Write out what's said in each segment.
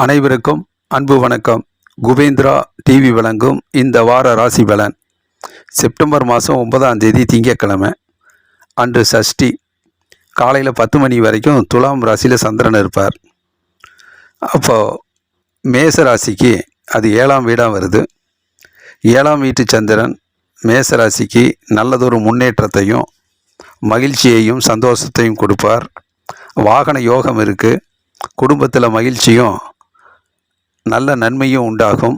அனைவருக்கும் அன்பு வணக்கம். குபேந்திரா டிவி வழங்கும் இந்த வார ராசி பலன். செப்டம்பர் மாதம் 9ஆம் தேதி திங்கட்கிழமை அன்று சஷ்டி. காலையில் 10 மணி வரைக்கும் துலாம் ராசியில் சந்திரன் இருப்பார். அப்போது மேச ராசிக்கு அது 7ஆம் வீடாக வருது. 7ஆம் வீட்டு சந்திரன் மேச ராசிக்கு நல்லதொரு முன்னேற்றத்தையும் மகிழ்ச்சியையும் சந்தோஷத்தையும் கொடுப்பார். வாகன யோகம் இருக்குது. குடும்பத்தில் மகிழ்ச்சியும் நல்ல நன்மையும் உண்டாகும்.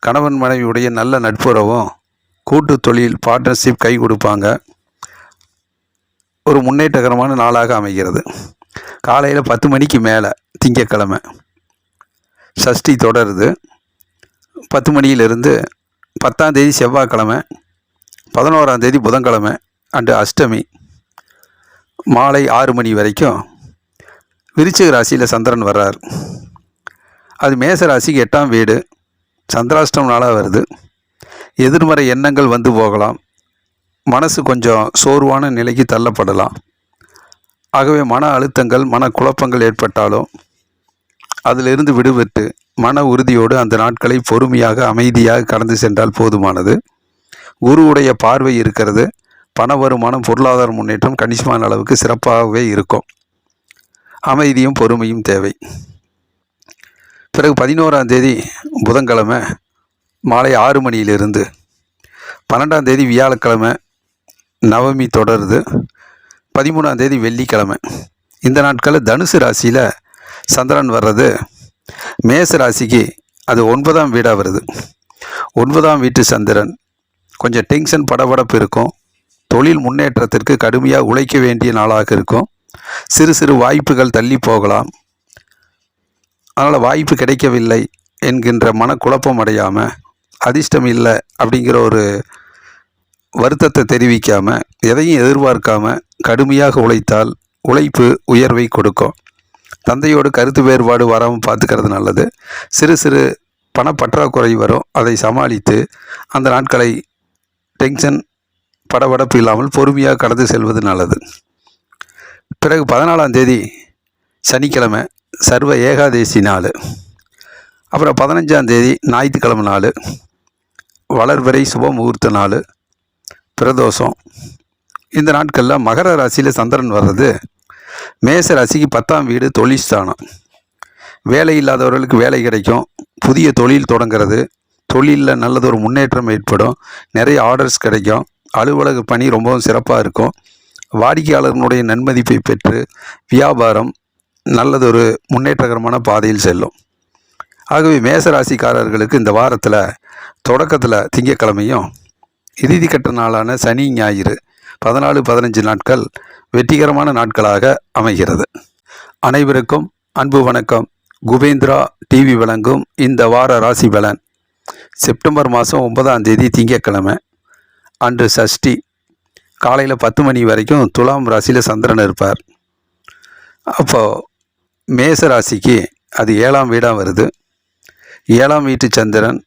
கணவன் மனைவியுடைய நல்ல நட்புறவும் கூட்டு தொழில் பார்ட்னர்ஷிப் கை கொடுப்பாங்க. ஒரு முன்னேற்றகரமான நாளாக அமைகிறது. காலையில் 10 மணிக்கு மேலே திங்கட்கிழமை சஷ்டி தொடருது. 10 மணியிலிருந்து 10ஆம் தேதி செவ்வாய்க்கிழமை, 11ஆம் தேதி புதன்கிழமை அன்று அஷ்டமி மாலை 6 மணி வரைக்கும் விருச்சிக ராசியில் சந்திரன் வர்றார். அது மேச ராசிக்கு 8ஆம் வீடு. சந்திராஷ்டம் நாளாக வருது. எதிர்மறை எண்ணங்கள் வந்து போகலாம். மனசு கொஞ்சம் சோர்வான நிலைக்கு தள்ளப்படலாம். ஆகவே மன அழுத்தங்கள் மன குழப்பங்கள் ஏற்பட்டாலும் அதிலிருந்து விடுபட்டு மன உறுதியோடு அந்த நாட்களை பொறுமையாக அமைதியாக கடந்து சென்றால் போதுமானது. குருவுடைய பார்வை இருக்கிறது. பண வருமானம் பொருளாதார முன்னேற்றம் கணிசமான அளவுக்கு சிறப்பாகவே இருக்கும். அமைதியும் பொறுமையும் தேவை. பிறகு 11ஆம் தேதி புதன்கிழமை மாலை 6 மணியிலிருந்து 12ஆம் தேதி வியாழக்கிழமை நவமி தொடருது. 13ஆம் தேதி வெள்ளிக்கிழமை. இந்த நாட்களில் தனுசு ராசியில் சந்திரன் வர்றது மேச ராசிக்கு அது 9ஆம் வீடாக வருது. 9ஆம் வீட்டு சந்திரன் கொஞ்சம் டென்ஷன் படபடப்பு இருக்கும். தொழில் முன்னேற்றத்திற்கு கடுமையாக உழைக்க வேண்டிய நாளாக இருக்கும். சிறு சிறு வாய்ப்புகள் தள்ளி போகலாம். அதனால் வாய்ப்பு கிடைக்கவில்லை என்கின்ற மனக்குழப்பம் அடையாமல், அதிர்ஷ்டம் இல்லை அப்படிங்கிற ஒரு வருத்தத்தை தெரிவிக்காமல், எதையும் எதிர்பார்க்காமல் கடுமையாக உழைத்தால் உழைப்பு உயர்வை கொடுக்கும். தந்தையோடு கருத்து வேறுபாடு வராமல் பார்த்துக்கிறது நல்லது. சிறு சிறு பணப்பற்றாக்குறை வரும். அதை சமாளித்து அந்த நாட்களை டென்ஷன் படபடப்பு இல்லாமல் பொறுமையாக கடந்து செல்வது நல்லது. பிறகு 14ஆம் தேதி சனிக்கிழமை சர்வ ஏகாதேசி நாள். அப்புறம் 15ஆம் தேதி ஞாயிற்றுக்கிழமை நாள். வளர்வரை சுப முகூர்த்த நாள், பிரதோஷம். இந்த நாட்களில் மகர ராசியில் சந்திரன் வர்றது மேச ராசிக்கு 10ஆம் வீடு தொழில் ஸ்தானம். வேலை இல்லாதவர்களுக்கு வேலை கிடைக்கும். புதிய தொழில் தொடங்கிறது. தொழிலில் நல்லதொரு முன்னேற்றம் ஏற்படும். நிறைய ஆர்டர்ஸ் கிடைக்கும். அலுவலக பணி ரொம்பவும் சிறப்பாக இருக்கும். வாடிக்கையாளர்களுடைய நன்மதிப்பை பெற்று வியாபாரம் நல்லதொரு முன்னேற்றகரமான பாதையில் செல்லும். ஆகவே மேசராசிக்காரர்களுக்கு இந்த வாரத்தில் தொடக்கத்தில் திங்கட்கிழமையும் இறுதி கட்ட நாளான சனி ஞாயிறு 14-15 நாட்கள் வெற்றிகரமான நாட்களாக அமைகிறது. அனைவருக்கும் அன்பு வணக்கம். குபேந்திரா டிவி வழங்கும் இந்த வார ராசி பலன். செப்டம்பர் மாதம் 9ஆம் தேதி திங்கட்கிழமை அன்று சஷ்டி. காலையில் 10 மணி வரைக்கும் துலாம் ராசியில் சந்திரன் இருப்பார். அப்போது மேச ராசிக்கு அது 7ஆம் வீடாக வருது. 7ஆம் வீட்டு சந்திரன்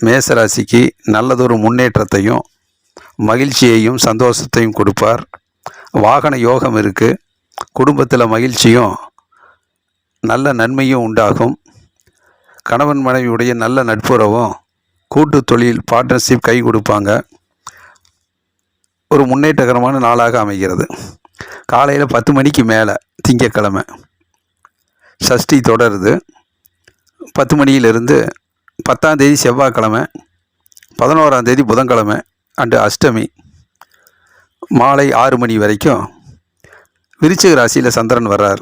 மேச ராசிக்கு நல்லதொரு முன்னேற்றத்தையும் மகிழ்ச்சியையும் சந்தோஷத்தையும் கொடுப்பார். வாகன யோகம் இருக்குது. குடும்பத்தில் மகிழ்ச்சியும் நல்ல நன்மையும் உண்டாகும். கணவன் மனைவியுடைய நல்ல நட்புறவும் கூட்டு தொழில் பார்ட்னர்ஷிப் கை கொடுப்பாங்க. ஒரு முன்னேற்றகரமான நாளாக அமைகிறது. காலையில் 10 மணிக்கு மேலே திங்கட்கிழமை சஷ்டி தொடருது. 10 மணியிலிருந்து 10ஆம் தேதி செவ்வாய்க்கிழமை, 11ஆம் தேதி புதன்கிழமை அன்று அஷ்டமி மாலை 6 மணி வரைக்கும் விருச்சிக ராசியில் சந்திரன் வர்றார்.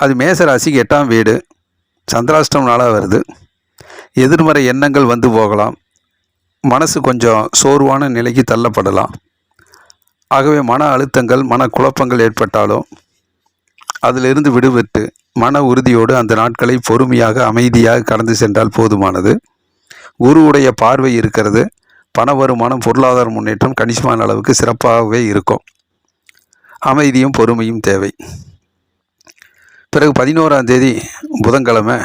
அது மேச ராசிக்கு 8ஆம் வீடு. சந்திராஷ்டம் நாளாக வருது. எதிர்மறை எண்ணங்கள் வந்து போகலாம். மனசு கொஞ்சம் சோர்வான நிலைக்கு தள்ளப்படலாம். ஆகவே மன அழுத்தங்கள் மன குழப்பங்கள் ஏற்பட்டாலும் அதிலிருந்து விடுபட்டு மன உறுதியோடு அந்த நாட்களை பொறுமையாக அமைதியாக கடந்து சென்றால் போதுமானது. குருவுடைய பார்வை இருக்கிறது. பண வருமானம் பொருளாதார முன்னேற்றம் கணிசமான அளவுக்கு சிறப்பாகவே இருக்கும். அமைதியும் பொறுமையும் தேவை. பிறகு 11ஆம் தேதி புதன்கிழமை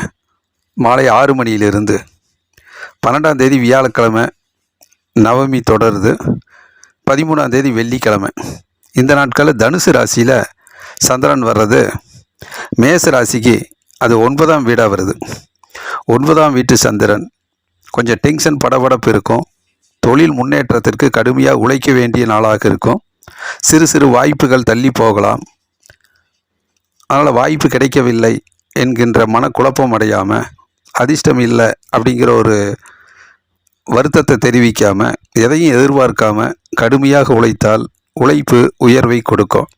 மாலை 6 மணியிலிருந்து 12ஆம் தேதி வியாழக்கிழமை நவமி தொடருது. 13ஆம் தேதி வெள்ளிக்கிழமை. இந்த நாட்களில் தனுசு ராசியில் சந்திரன் வர்றது மேச ராசிக்கு அது 9ஆம் வீடாக வருது. 9ஆம் வீட்டு சந்திரன் கொஞ்சம் டென்ஷன் படபடப்பு இருக்கும். தொழில் முன்னேற்றத்திற்கு கடுமையாக உழைக்க வேண்டிய நாளாக இருக்கும். சிறு சிறு வாய்ப்புகள் தள்ளி போகலாம். அதனால் வாய்ப்பு கிடைக்கவில்லை என்கின்ற மனக்குழப்பம் அடையாமல், அதிர்ஷ்டம் இல்லை அப்படிங்கிற ஒரு வருத்தத்தை தெரிவிக்காமல், எதையும் எதிர்பார்க்காம கடுமையாக உழைத்தால் உழைப்பு உயர்வை கொடுக்கும்.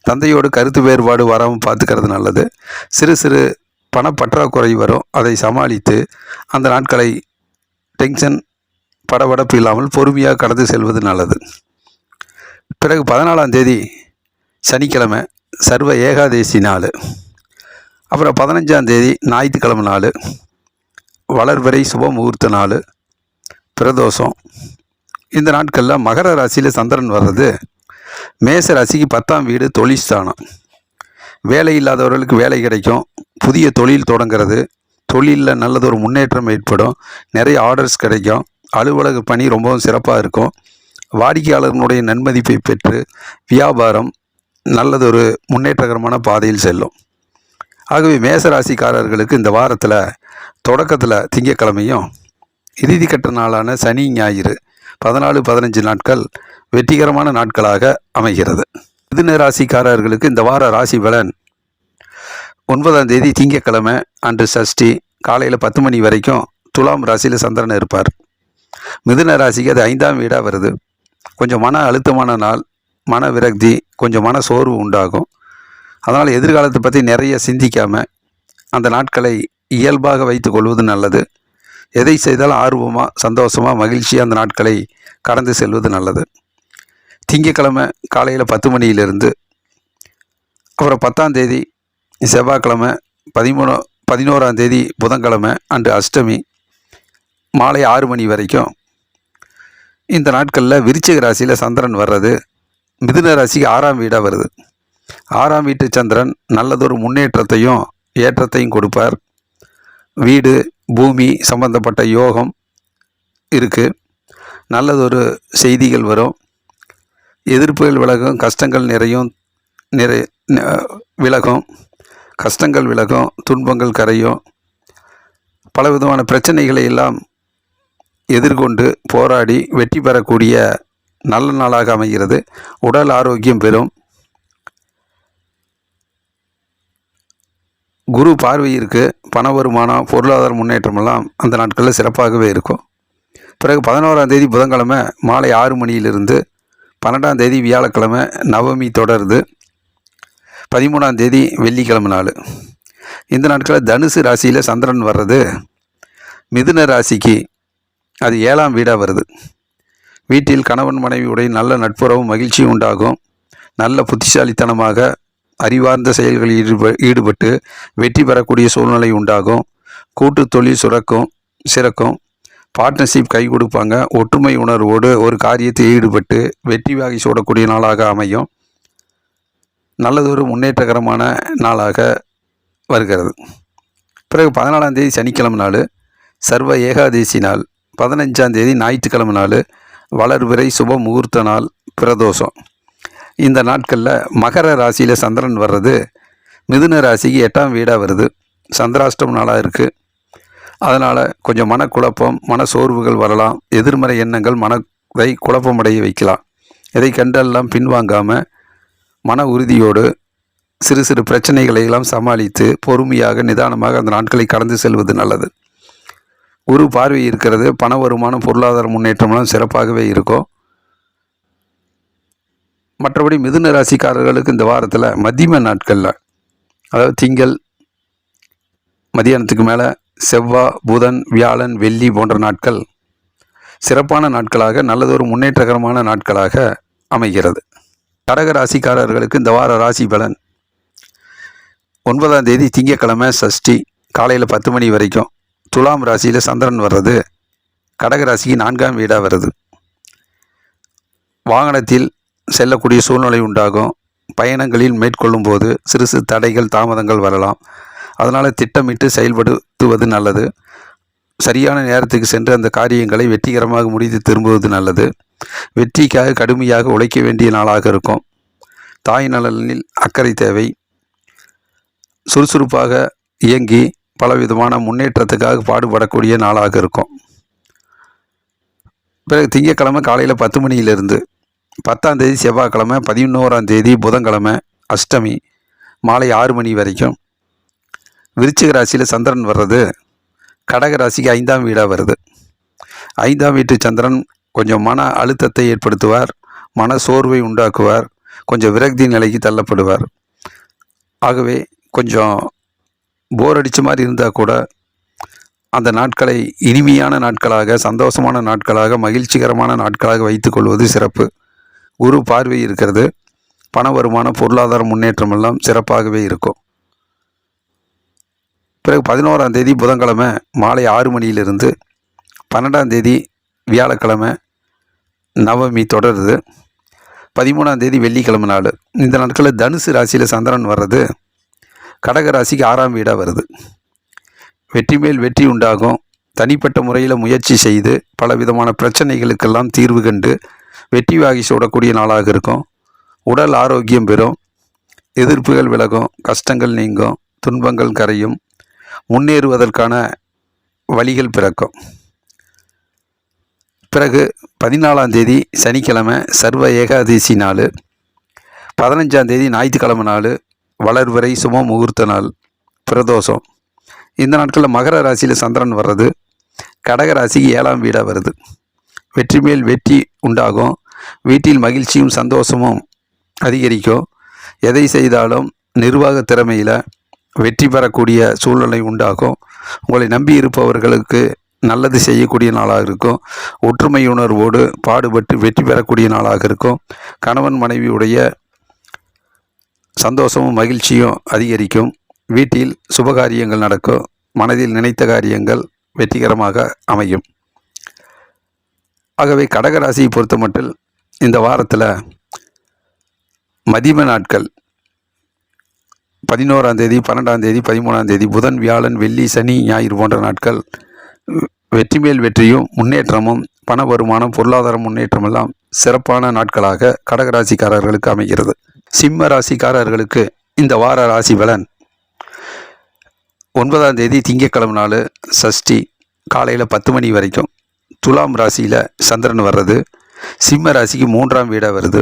தந்தையோடு கருத்து வேறுபாடு வராமல் பார்த்துக்கிறது நல்லது. சிறு சிறு பணப்பற்றாக்குறை வரும், அதை சமாளித்து அந்த நாட்களை டென்ஷன் படபடப்பு இல்லாமல் பொறுமையாக கடந்து செல்வது நல்லது. பிறகு 14ஆம் தேதி சனிக்கிழமை சர்வ ஏகாதேசி நாள். அப்புறம் 15ஆம் தேதி ஞாயிற்றுக்கிழமை நாள், வளர்வரை சுப முகூர்த்த நாள், பிரதோஷம். இந்த நாட்களில் மகர ராசியில் சந்திரன் வர்றது மேச ராசிக்கு 10ஆம் வீடு தொழில் ஸ்தானம். வேலை இல்லாதவர்களுக்கு வேலை கிடைக்கும். புதிய தொழில் தொடங்கிறது, தொழிலில் நல்லதொரு முன்னேற்றம் ஏற்படும். நிறைய ஆர்டர்ஸ் கிடைக்கும். அலுவலக பணி ரொம்பவும் சிறப்பாக இருக்கும். வாடிக்கையாளர்களுடைய நன்மதிப்பை பெற்று வியாபாரம் நல்லதொரு முன்னேற்றகரமான பாதையில் செல்லும். ஆகவே மேசராசிக்காரர்களுக்கு இந்த வாரத்தில் தொடக்கத்தில் திங்கக்கிழமையும் இறுதிக்கட்ட நாளான சனி ஞாயிறு 14-15 நாட்கள் வெற்றிகரமான நாட்களாக அமைகிறது. மிதுன ராசிக்காரர்களுக்கு இந்த வார ராசி பலன் 9ஆம் தேதி திங்கக்கிழமை அன்று சஷ்டி காலையில் 10 மணி வரைக்கும் துலாம் ராசியில் சந்திரன் இருப்பார். மிதுன ராசிக்கு அது 5ஆம் வீடாக வருது. கொஞ்சம் மன அழுத்தமான நாள், மன விரக்தி, கொஞ்சம் மன சோர்வு உண்டாகும். அதனால் எதிர்காலத்தை பற்றி நிறைய சிந்திக்காமல் அந்த நாட்களை இயல்பாக வைத்து கொள்வது நல்லது. எதை செய்தாலும் ஆர்வமாக, சந்தோஷமாக, மகிழ்ச்சியாக அந்த நாட்களை கடந்து செல்வது நல்லது. திங்கக்கிழமை காலையில் 10 மணியிலிருந்து அப்புறம் 10ஆம் தேதி செவ்வாய்க்கிழமை, 11ஆம் தேதி புதன்கிழமை அன்று அஷ்டமி மாலை 6 மணி வரைக்கும் இந்த நாட்களில் விருச்சிக ராசியில் சந்திரன் வர்றது மிதுன ராசிக்கு 6ஆம் வீடாக வருது. 6ஆம் வீட்டு சந்திரன் நல்லதொரு முன்னேற்றத்தையும் ஏற்றத்தையும் கொடுப்பார். வீடு பூமி சம்பந்தப்பட்ட யோகம் இருக்குது. நல்லதொரு செய்திகள் வரும். எதிர்ப்புகள் விலகும், கஷ்டங்கள் விலகும், கஷ்டங்கள் விலகும், துன்பங்கள் கரையும். பலவிதமான பிரச்சனைகளை எல்லாம் எதிர்கொண்டு போராடி வெற்றி பெறக்கூடிய நல்ல நாளாக அமைகிறது. உடல் ஆரோக்கியம் பெறும். குரு பார்வை இருக்குது. பண வருமானம், பொருளாதார முன்னேற்றமெல்லாம் அந்த நாட்களில் சிறப்பாகவே இருக்கும். பிறகு 11ஆம் தேதி புதன்கிழமை மாலை 6 மணியிலிருந்து 12ஆம் தேதி வியாழக்கிழமை நவமி தொடருது. 13ஆம் தேதி வெள்ளிக்கிழமை நாள். இந்த நாட்களில் தனுசு ராசியில் சந்திரன் வர்றது மிதுன ராசிக்கு அது 7ஆம் வீடாக வருது. வீட்டில் கணவன் மனைவியுடைய நல்ல நட்புறவும் மகிழ்ச்சியும் உண்டாகும். நல்ல புத்திசாலித்தனமாக அறிவார்ந்த செயல்களில் ஈடுபட்டு வெற்றி பெறக்கூடிய சூழ்நிலை உண்டாகும். கூட்டு தொழில் சிறக்கும். பார்ட்னர்ஷிப் கை கொடுப்பாங்க. ஒற்றுமை உணர்வோடு ஒரு காரியத்தில் ஈடுபட்டு வெற்றி வாகை சூடக்கூடிய நாளாக அமையும். நல்லதொரு முன்னேற்றகரமான நாளாக வருகிறது. பிறகு 14ஆம் தேதி சனிக்கிழமை நாள், சர்வ ஏகாதேசி நாள். 15ஆம் தேதி ஞாயிற்றுக்கிழமை நாள், வளர்பிறை சுப முகூர்த்த நாள், பிரதோஷம். இந்த நாட்களில் மகர ராசியில் சந்திரன் வர்றது மிதுன ராசிக்கு 8ஆம் வீடாக வருது. சந்திராஷ்டம நாளாக இருக்குது. அதனால் கொஞ்சம் மனக்குழப்பம், மன சோர்வுகள் வரலாம். எதிர்மறை எண்ணங்கள் மனதை குழப்பமடைய வைக்கலாம். எதை கண்டெல்லாம் பின்வாங்காமல் மன உறுதியோடு சிறு சிறு பிரச்சனைகளை எல்லாம் சமாளித்து பொறுமையாக நிதானமாக அந்த நாட்களை கடந்து செல்வது நல்லது. குரு பார்வை இருக்கிறது. பண வருமானம், பொருளாதார முன்னேற்றம்லாம் சிறப்பாகவே இருக்கும். மற்றபடி மிதுன ராசிக்காரர்களுக்கு இந்த வாரத்தில் மத்தியம நாட்களில், அதாவது திங்கள் மதியானத்துக்கு மேலே, செவ்வாய், புதன், வியாழன், வெள்ளி போன்ற நாட்கள் சிறப்பான நாட்களாக, நல்லதொரு முன்னேற்றகரமான நாட்களாக அமைகிறது. கடக ராசிக்காரர்களுக்கு இந்த வார ராசி பலன் 9ஆம் தேதி திங்கக்கிழமை சஷ்டி காலையில் 10 மணி வரைக்கும் துலாம் ராசியில் சந்திரன் வர்றது கடக ராசிக்கு 4ஆம் வீடாக வருது. வாகனத்தில் செல்லக்கூடிய சூழ்நிலை உண்டாகும். பயணங்களில் மேற்கொள்ளும் போது சிறு சிறு தடைகள், தாமதங்கள் வரலாம். அதனால் திட்டமிட்டு செயல்படுத்துவது நல்லது. சரியான நேரத்துக்கு சென்று அந்த காரியங்களை வெற்றிகரமாக முடித்து திரும்புவது நல்லது. வெற்றிக்காக கடுமையாக உழைக்க வேண்டிய நாளாக இருக்கும். தாய் நலனில் அக்கறை தேவை. சுறுசுறுப்பாக இயங்கி பலவிதமான முன்னேற்றத்துக்காக பாடுபடக்கூடிய நாளாக இருக்கும். பிறகு திங்கட்கிழமை காலையில் 10 மணியிலிருந்து 10ஆம் தேதி செவ்வாய்க்கிழமை, 11ஆம் தேதி புதன்கிழமை அஷ்டமி மாலை 6 மணி வரைக்கும். விருச்சிக ராசியில் சந்திரன் வர்றது கடக ராசிக்கு 5ஆம் வீடாக வருது. 5ஆம் வீட்டு சந்திரன் கொஞ்சம் மன அழுத்தத்தை ஏற்படுத்துவார், மன சோர்வை உண்டாக்குவார், கொஞ்சம் விரக்தி நிலைக்கு தள்ளப்படுவார். ஆகவே கொஞ்சம் போர் அடித்த மாதிரி இருந்தால் கூட அந்த நாட்களை இனிமையான நாட்களாக, சந்தோஷமான நாட்களாக, மகிழ்ச்சிகரமான நாட்களாக வைத்துக்கொள்வது சிறப்பு. குரு பார்வை இருக்கிறது. பண வருமானம், பொருளாதார முன்னேற்றம் எல்லாம் சிறப்பாகவே இருக்கும். பிறகு 11ஆம் தேதி புதன்கிழமை மாலை 6 மணியிலிருந்து 12ஆம் தேதி வியாழக்கிழமை நவமி தொடருது. 13ஆம் தேதி வெள்ளிக்கிழமை நாள். இந்த நாட்களில் தனுசு ராசியில் சந்திரன் வர்றது கடக ராசிக்கு 6ஆம் வீடாக வருது. வெற்றி மேல் வெற்றி உண்டாகும். தனிப்பட்ட முறையில் முயற்சி செய்து பலவிதமான பிரச்சனைகளுக்கெல்லாம் தீர்வு கண்டு வெற்றி வாகி சூடக்கூடிய நாளாக இருக்கும். உடல் ஆரோக்கியம் பெறும், எதிர்ப்புகள் விலகும், கஷ்டங்கள் நீங்கும், துன்பங்கள் கரையும், முன்னேறுவதற்கான வழிகள் பிறக்கும். பிறகு 14ஆம் தேதி சனிக்கிழமை சர்வ ஏகாதசி நாள். 15ஆம் தேதி ஞாயிற்றுக்கிழமை நாள் வளர்வரை சும முகூர்த்த நாள், பிரதோஷம். இந்த நாட்களில் மகர ராசியில் சந்திரன் வர்றது கடக ராசிக்கு 7ஆம் வீடாக வருது. வெற்றி மேல் வெற்றி உண்டாகும். வீட்டில் மகிழ்ச்சியும் சந்தோஷமும் அதிகரிக்கும். எதை செய்தாலும் நிர்வாக திறமையில் வெற்றி பெறக்கூடிய சூழ்நிலை உண்டாகும். உங்களை நம்பி இருப்பவர்களுக்கு நல்லது செய்யக்கூடிய நாளாக இருக்கும். ஒற்றுமை உணர்வோடு பாடுபட்டு வெற்றி பெறக்கூடிய நாளாக இருக்கும். கணவன் மனைவியுடைய சந்தோஷமும் மகிழ்ச்சியும் அதிகரிக்கும். வீட்டில் சுபகாரியங்கள் நடக்கும். மனதில் நினைத்த காரியங்கள் வெற்றிகரமாக அமையும். ஆகவே கடகராசியை பொறுத்த மட்டில் இந்த வாரத்தில் மதிம நாட்கள் 11ஆம் தேதி, 12ஆம் தேதி, 13ஆம் தேதி புதன், வியாழன், வெள்ளி, சனி, ஞாயிறு போன்ற நாட்கள் வெற்றி மேல் வெற்றியும் முன்னேற்றமும் பண வருமானம், பொருளாதார முன்னேற்றம் எல்லாம் சிறப்பான நாட்களாக கடகராசிக்காரர்களுக்கு அமைகிறது. சிம்ம ராசிக்காரர்களுக்கு இந்த வார ராசி பலன் 9ஆம் தேதி திங்கட்கிழமை நாள் சஷ்டி காலையில் 10 மணி வரைக்கும். துலாம் ராசியில் சந்திரன் வர்றது சிம்ம ராசிக்கு 3ஆம் வீடாக வருது.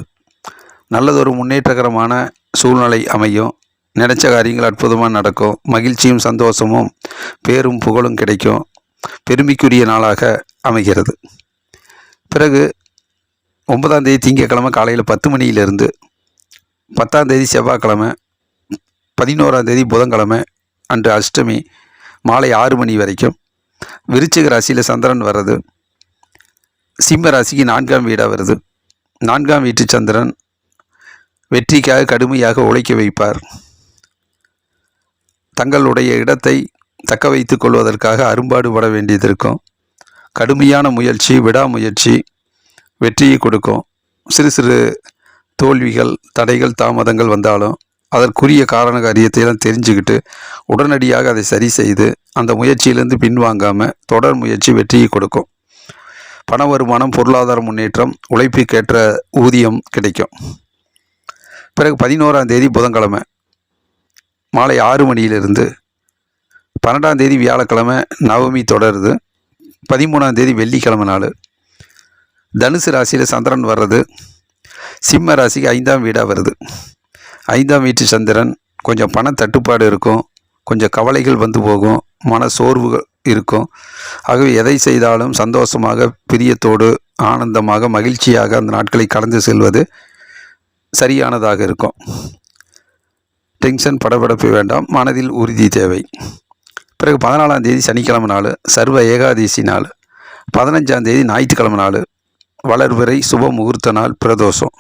நல்லதொரு முன்னேற்றகரமான சூழ்நிலை அமையும். நினைச்ச காரியங்கள் அற்புதமாக நடக்கும். மகிழ்ச்சியும் சந்தோஷமும் பேரும் புகழும் கிடைக்கும். பெருமைக்குரிய நாளாக அமைகிறது. பிறகு 9ஆம் தேதி திங்கட்கிழமை காலையில் 10 மணியிலிருந்து 10ஆம் தேதி செவ்வாய்க்கிழமை, 11ஆம் தேதி புதன்கிழமை அன்று அஷ்டமி மாலை 6 மணி வரைக்கும். விருச்சிக ராசியில் சந்திரன் வர்றது சிம்ம ராசிக்கு 4ஆம் வீடாக வருது. 4ஆம் வீட்டு சந்திரன் வெற்றிக்காக கடுமையாக உழைக்க வைப்பார். தங்களுடைய இடத்தை தக்க வைத்து கொள்வதற்காக அரும்பாடுபட வேண்டியது இருக்கும். கடுமையான முயற்சி, விடாமுயற்சி வெற்றியை கொடுக்கும். சிறு சிறு தோல்விகள், தடைகள், தாமதங்கள் வந்தாலும் அதற்குரிய காரண காரியத்தையெல்லாம் தெரிஞ்சுக்கிட்டு உடனடியாக அதை சரி செய்து அந்த முயற்சியிலிருந்து பின்வாங்காமல் தொடர் முயற்சி வெற்றியை கொடுக்கும். பண வருமானம், பொருளாதார முன்னேற்றம், உழைப்புக்கேற்ற ஊதியம் கிடைக்கும். பிறகு 11ஆம் தேதி புதன்கிழமை மாலை 6 மணியிலிருந்து 12ஆம் தேதி வியாழக்கிழமை நவமி தொடருது. 13ஆம் தேதி வெள்ளிக்கிழமை நாள். தனுசு ராசியில் சந்திரன் வர்றது சிம்ம ராசிக்கு 5ஆம் வீடாக வருது. 5ஆம் வீட்டு சந்திரன் கொஞ்சம் பண தட்டுப்பாடு இருக்கும். கொஞ்சம் கவலைகள் வந்து போகும். மன சோர்வுகள் இருக்கும். ஆகவே எதை செய்தாலும் சந்தோஷமாக, பிரியத்தோடு, ஆனந்தமாக, மகிழ்ச்சியாக அந்த நாட்களை கடந்து செல்வது சரியானதாக இருக்கும். டென்ஷன், படபடப்பு வேண்டாம். மனதில் உறுதி தேவை. பிறகு 14ஆம் தேதி சனிக்கிழமை நாள் சர்வ ஏகாதசி நாள். 15ஆம் தேதி ஞாயிற்றுக்கிழமை நாள் வளர்பிறை சுப முகூர்த்த நாள், பிரதோஷம்.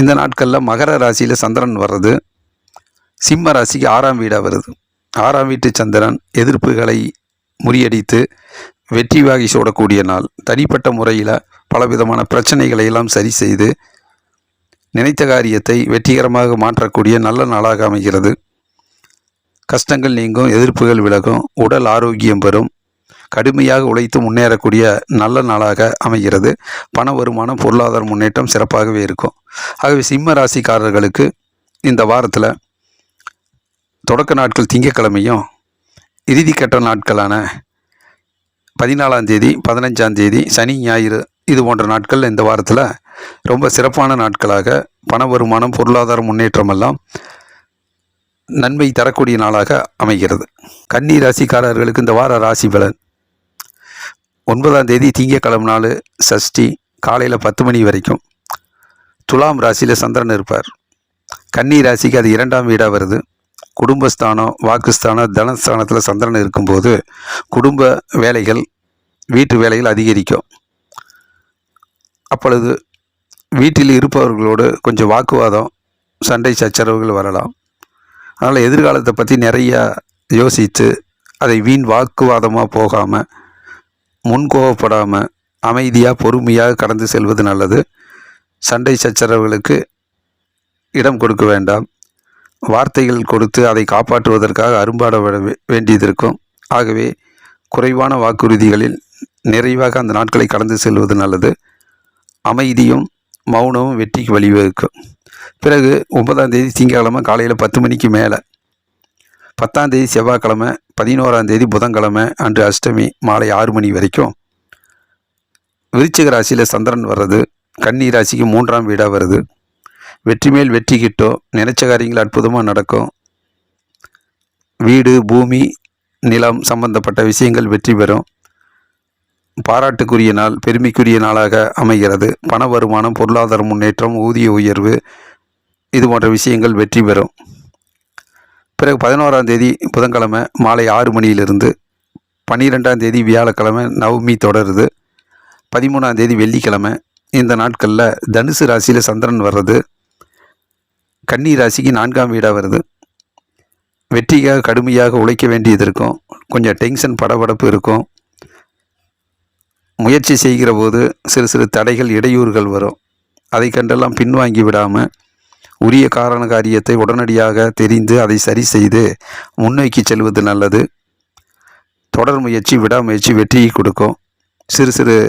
இந்த நாட்களில் மகர ராசியில் சந்திரன் வர்றது சிம்ம ராசிக்கு 6ஆம் வீடாக வருது. 6ஆம் வீட்டு சந்திரன் எதிர்ப்புகளை முறியடித்து வெற்றி வாகி சூடக்கூடிய நாள். தனிப்பட்ட முறையில் பலவிதமான பிரச்சனைகளை எல்லாம் சரி செய்து நினைத்த காரியத்தை வெற்றிகரமாக மாற்றக்கூடிய நல்ல நாளாக அமைகிறது. கஷ்டங்கள் நீங்கும், எதிர்ப்புகள் விலகும், உடல் ஆரோக்கியம் பெறும். கடுமையாக உழைத்து முன்னேறக்கூடிய நல்ல நாளாக அமைகிறது. பண வருமானம், பொருளாதார முன்னேற்றம் சிறப்பாகவே இருக்கும். ஆகவே சிம்ம ராசிக்காரர்களுக்கு இந்த வாரத்தில் தொடக்க நாட்கள் திங்கட்கிழமையும் இறுதிக்கட்ட நாட்களான 14ஆம் தேதி 15ஆம் தேதி சனி ஞாயிறு இது போன்ற நாட்கள் இந்த வாரத்தில் ரொம்ப சிறப்பான நாட்களாக பண வருமானம் பொருளாதார முன்னேற்றமெல்லாம் நன்மை தரக்கூடிய நாளாக அமைகிறது. கன்னி ராசிக்காரர்களுக்கு இந்த வார ராசி பலன். 9ஆம் தேதி திங்கட்கிழமை நாள் சஷ்டி காலையில் 10 மணி வரைக்கும் துலாம் ராசியில் சந்திரன் இருப்பார். கன்னி ராசிக்கு அது 2ஆம் வீடாக வருது. குடும்பஸ்தானம் வாக்குஸ்தானம் தனஸ்தானத்தில் சந்திரன் இருக்கும்போது குடும்ப வேலைகள் வீட்டு வேலைகள் அதிகரிக்கும். அப்பொழுது வீட்டில் இருப்பவர்களோடு கொஞ்சம் வாக்குவாதம் சண்டை சச்சரவுகள் வரலாம். அதனால் எதிர்காலத்தை பற்றி நிறையா யோசித்து அதை வீண் வாக்குவாதமாக போகாமல் முன்கோவப்படாமல் அமைதியாக பொறுமையாக கடந்து செல்வது நல்லது. சண்டை சச்சரவுகளுக்கு இடம் கொடுக்க வேண்டாம். வார்த்தைகள் கொடுத்து அதை காப்பாற்றுவதற்காக அரும்பாட வேண்டியது இருக்கும். ஆகவே குறைவான வாக்குறுதிகளில் நிறைவாக அந்த நாட்களை கடந்து செல்வது நல்லது. அமைதியும் மௌனமும் வெற்றிக்கு வழிவகுக்கும். பிறகு 9ஆம் தேதி திங்கட்கிழமை காலையில் 10 மணிக்கு மேலே 10ஆம் தேதி செவ்வாய்க்கிழமை 11ஆம் தேதி புதன்கிழமை அன்று அஷ்டமி மாலை 6 மணி வரைக்கும் விருச்சிக ராசியில் சந்திரன் வர்றது கன்னி ராசிக்கு 3ஆம் வீடாக வருது. வெற்றி மேல் வெற்றி கிட்டும். நினைச்ச காரியங்கள் அற்புதமாக நடக்கும். வீடு பூமி நிலம் சம்பந்தப்பட்ட விஷயங்கள் வெற்றி பெறும். பாராட்டுக்குரிய நாள் பெருமைக்குரிய நாளாக அமைகிறது. பண வருமானம் பொருளாதார முன்னேற்றம் ஊதிய உயர்வு இது போன்ற விஷயங்கள் வெற்றி பெறும். பிறகு 11ஆம் தேதி புதன்கிழமை மாலை 6 மணியிலிருந்து 12ஆம் தேதி வியாழக்கிழமை நவமி தொடருது. 13ஆம் தேதி வெள்ளிக்கிழமை இந்த நாட்களில் தனுசு ராசியில் சந்திரன் வர்றது கன்னி ராசிக்கு 4ஆம் வீடாக வருது. வெற்றிக்காக கடுமையாக உழைக்க வேண்டியது இருக்கும். கொஞ்சம் டென்ஷன் படபடப்பு இருக்கும். முயற்சி செய்கிற போது சிறு சிறு தடைகள் இடையூறுகள் வரும். அதை கண்டெல்லாம் பின்வாங்கி விடாமல் உரிய காரண காரியத்தை உடனடியாக தெரிந்து அதை சரி செய்து முன்னோக்கி செல்வது நல்லது. தொடர் முயற்சி விடாமுயற்சி வெற்றியை கொடுக்கும். சிறு சிறு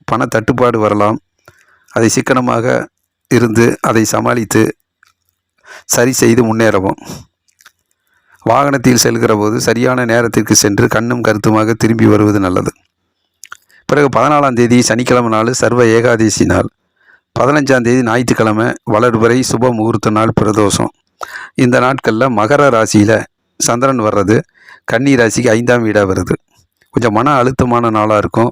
பண தட்டுப்பாடு வரலாம். அதை சிக்கனமாக இருந்து அதை சமாளித்து சரி செய்து முன்னேறவும். வாகனத்தில் செல்கிற போது சரியான நேரத்திற்கு சென்று கண்ணும் கருத்துமாக திரும்பி வருவது நல்லது. பிறகு 14ஆம் தேதி சனிக்கிழமை நாள் சர்வ ஏகாதசி நாள். 15ஆம் தேதி ஞாயிற்றுக்கிழமை வளர்பிறை சுப முகூர்த்த நாள் பிரதோஷம். இந்த நாட்களில் மகர ராசியில் சந்திரன் வர்றது கன்னி ராசிக்கு 5ஆம் வீடாக வருது. கொஞ்சம் மன அழுத்தமான நாளாக இருக்கும்.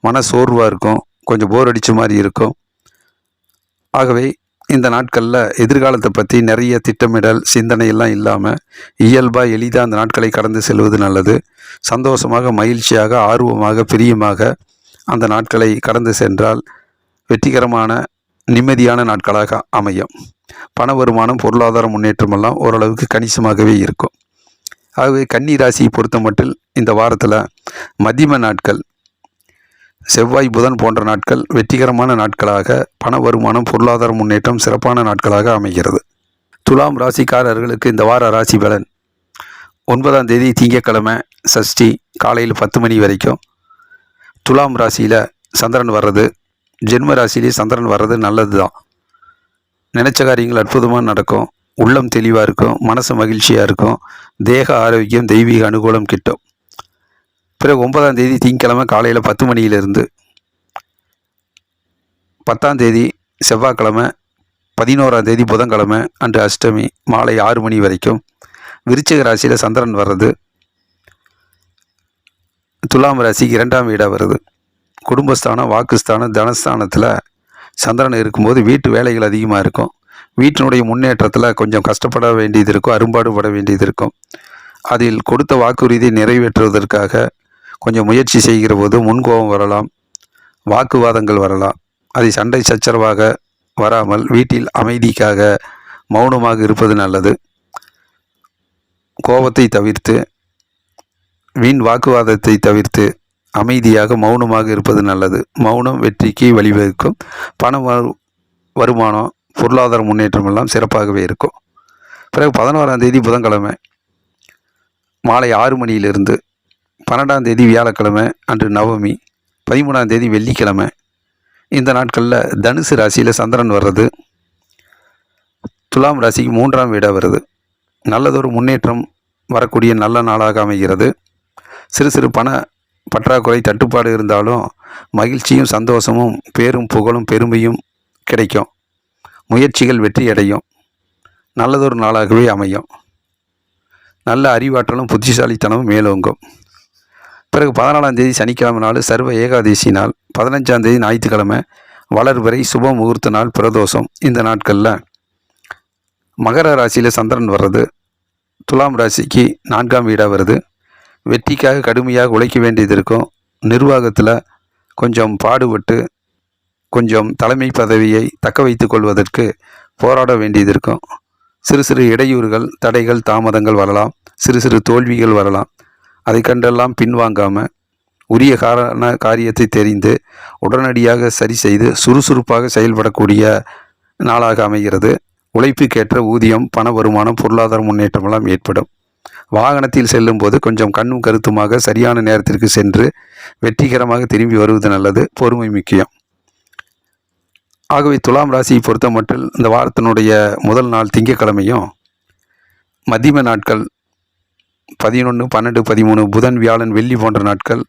மன சோர்வாக இருக்கும். கொஞ்சம் போர் அடித்த மாதிரி இருக்கும். ஆகவே இந்த நாட்களில் எதிர்காலத்தை பற்றி நிறைய திட்டமிடல் சிந்தனையெல்லாம் இல்லாமல் இயல்பாக எளிதாக அந்த நாட்களை கடந்து செல்வது நல்லது. சந்தோஷமாக மகிழ்ச்சியாக ஆர்வமாக பிரியமாக அந்த நாட்களை கடந்து சென்றால் வெற்றிகரமான நிம்மதியான நாட்களாக அமையும். பண வருமானம் பொருளாதார முன்னேற்றமெல்லாம் ஓரளவுக்கு கணிசமாகவே இருக்கும். ஆகவே கன்னி ராசியை பொறுத்த மட்டில் இந்த வாரத்தில் மத்தியம நாட்கள் செவ்வாய் புதன் போன்ற நாட்கள் வெற்றிகரமான நாட்களாக பண வருமானம் பொருளாதார முன்னேற்றம் சிறப்பான நாட்களாக அமைகிறது. துலாம் ராசிக்காரர்களுக்கு இந்த வார ராசி பலன். 9ஆம் தேதி திங்கட்கிழமை சஷ்டி காலையில் 10 மணி வரைக்கும் துலாம் ராசியில் சந்திரன் வர்றது ஜென்ம ராசியிலே சந்திரன் வர்றது நல்லது தான். நினைச்ச காரியங்கள் அற்புதமாக நடக்கும். உள்ளம் தெளிவாக இருக்கும். மனசு மகிழ்ச்சியாக இருக்கும். தேக ஆரோக்கியம் தெய்வீக அனுகூலம் கிட்டும். பிறகு 9ஆம் தேதி திங்கட்கிழமை காலையில் 10 மணியிலிருந்து 10ஆம் தேதி செவ்வாய்க்கிழமை 11ஆம் தேதி புதன்கிழமை அன்று அஷ்டமி மாலை 6 மணி வரைக்கும் விருச்சிக ராசியில் சந்திரன் வர்றது துலாம் ராசிக்கு 2ஆம் வீடாக வருது. குடும்பஸ்தானம் வாக்குஸ்தானம் தனஸ்தானத்தில் சந்திரன் இருக்கும்போது வீட்டு வேலைகள் அதிகமாக இருக்கும். வீட்டினுடைய முன்னேற்றத்தில் கொஞ்சம் கஷ்டப்பட வேண்டியது இருக்கும். அரும்பாடுபட வேண்டியது இருக்கும். அதில் கொடுத்த வாக்குறுதியை நிறைவேற்றுவதற்காக கொஞ்சம் முயற்சி செய்கிற போது முன்கோபம் வரலாம். வாக்குவாதங்கள் வரலாம். அதை சண்டை சச்சரவாக வராமல் வீட்டில் அமைதிக்காக மௌனமாக இருப்பது நல்லது. கோபத்தை தவிர்த்து வீண் வாக்குவாதத்தை தவிர்த்து அமைதியாக மௌனமாக இருப்பது நல்லது. மௌனம் வெற்றிக்கு வழிவகுக்கும். பண வருமானம் பொருளாதார முன்னேற்றம் எல்லாம் சிறப்பாகவே இருக்கும். பிறகு 11ஆம் தேதி புதன்கிழமை மாலை 6 மணியிலிருந்து 12ஆம் தேதி வியாழக்கிழமை அன்று நவமி 13ஆம் தேதி வெள்ளிக்கிழமை இந்த நாட்களில் தனுசு ராசியில் சந்திரன் வர்றது துலாம் ராசிக்கு 3ஆம் வீடாக வருது. நல்லதொரு முன்னேற்றம் வரக்கூடிய நல்ல நாளாக அமைகிறது. சிறு சிறு பண பற்றாக்குறை தட்டுப்பாடு இருந்தாலும் மகிழ்ச்சியும் சந்தோஷமும் பேரும் புகழும் பெருமையும் கிடைக்கும். முயற்சிகள் வெற்றி அடையும். நல்லதொரு நாளாகவே அமையும். நல்ல அறிவாற்றலும் புத்திசாலித்தனமும் மேலோங்கும். பிறகு 14ஆம் தேதி சனிக்கிழமை நாள் சர்வ ஏகாதசி நாள். 15ஆம் தேதி ஞாயிற்றுக்கிழமை வளர்பிறை சுப முகூர்த்த நாள் பிரதோஷம். இந்த நாட்களில் மகர ராசியில் சந்திரன் வர்றது, துலாம் ராசிக்கு 4ஆம் வீடாக வருது. வெற்றிக்காக கடுமையாக உழைக்க வேண்டியது இருக்கும். நிர்வாகத்தில் கொஞ்சம் பாடுபட்டு கொஞ்சம் தலைமை பதவியை தக்க வைத்து கொள்வதற்கு போராட வேண்டியது இருக்கும். சிறு சிறு இடையூறுகள், தடைகள், தாமதங்கள் வரலாம். சிறு சிறு தோல்விகள் வரலாம். அதை கண்டெல்லாம் பின்வாங்காமல் உரிய காரியத்தை தெரிந்து உடனடியாக சரி செய்து சுறுசுறுப்பாக செயல்படக்கூடிய நாளாக அமைகிறது. உழைப்புக்கேற்ற ஊதியம், பண வருமானம், பொருளாதார முன்னேற்றமெல்லாம் ஏற்படும். வாகனத்தில் செல்லும்போது கொஞ்சம் கண்ணும் கருத்துமாக சரியான நேரத்திற்கு சென்று வெற்றிகரமாக திரும்பி வருவது நல்லது. பொறுமை முக்கியம். ஆகவே துலாம் ராசியை பொறுத்த மட்டில் இந்த வாரத்தினுடைய முதல் நாள் திங்கட்கிழமையும், மதிய நாட்கள் 11, 12, 13 புதன், வியாழன், வெள்ளி போன்ற நாட்கள்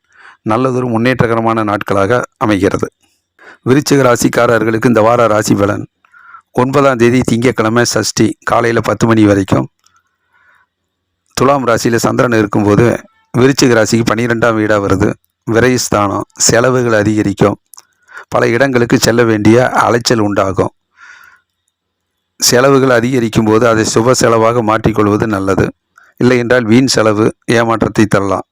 நல்லதொரு முன்னேற்றகரமான நாட்களாக அமைகிறது. விருச்சிக ராசிக்காரர்களுக்கு இந்த வார ராசி பலன். 9ஆம் தேதி திங்கட்கிழமை சஷ்டி காலையில் 10 மணி வரைக்கும். துலாம் ராசியில் சந்திரன் இருக்கும்போது விருச்சிக ராசிக்கு 12ஆம் வீடாக வருது. விரயஸ்தானம், செலவுகள் அதிகரிக்கும். பல இடங்களுக்கு செல்ல வேண்டிய அலைச்சல் உண்டாகும். செலவுகள் அதிகரிக்கும் போது அதை சுப செலவாக மாற்றிக்கொள்வது நல்லது. இல்லை என்றால் வீண் செலவு ஏமாற்றத்தை தரலாம்.